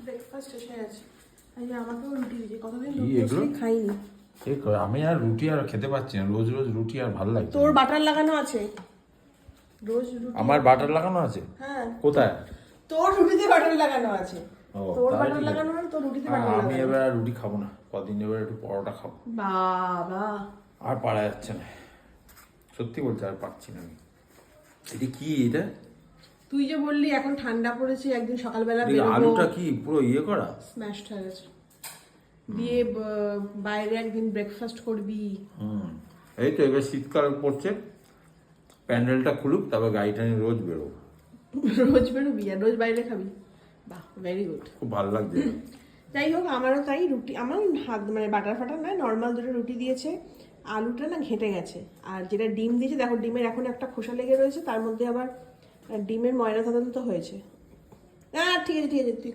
Breakfast এসে গেছে। আমাকেও রুটি দিয়েছে, কতদিন রুটি খাইনি। আমি আর রুটি আর খেতে পাচ্ছি না, রোজ রোজ রুটি আর ভালো লাগছে। তোর বাটার লাগানো আছে রোজ রুটি? আমার বাটার লাগানো আছে? হ্যাঁ। কোথায়? তোর রুটিতে বাটার লাগানো আছে। তোর বাটার লাগানো আর তোর রুটিতে বাটার লাগানো। আমি এবার আর রুটি খাবো না, কদিন এবার একটু পরোটা খাবো। বাবা আর পারা যাচ্ছে না, সত্যি বলছি আর পারছি না আমি। এটা কি? এটা তুই যে বললি এখন ঠান্ডা পড়েছে, একদিন সকালবেলা বেরোবো। আলুটা কি পুরো ইয়ে করা, স্ম্যাশ হয়ে গেছে দিয়ে বাইরে একদিন ব্রেকফাস্ট করবি। এই তো এবার শীতকাল পড়ছে, প্যান্ডেলটা খুলুক, তারপর গাড়িটা নিয়ে রোজ বেরোবো। রোজ বেরোবি আর রোজ বাইরে খাবি? বাহ, ভেরি গুড। খুব ভালো লাগছে। যাই হোক, আমারও তাই। রুটি আমার হাত মানে বাটার ফাটার নয়, নর্মাল দুটো রুটি দিয়েছে। আলুটা না ঘেঁটে গেছে, আর যেটা ডিম দিয়েছে দেখো, ডিমের এখন একটা খোসা লেগে রয়েছে, তার মধ্যে আবার ডিমের ময়না তদন্ত হয়েছে। ঠিক আছে ঠিক আছে, তুই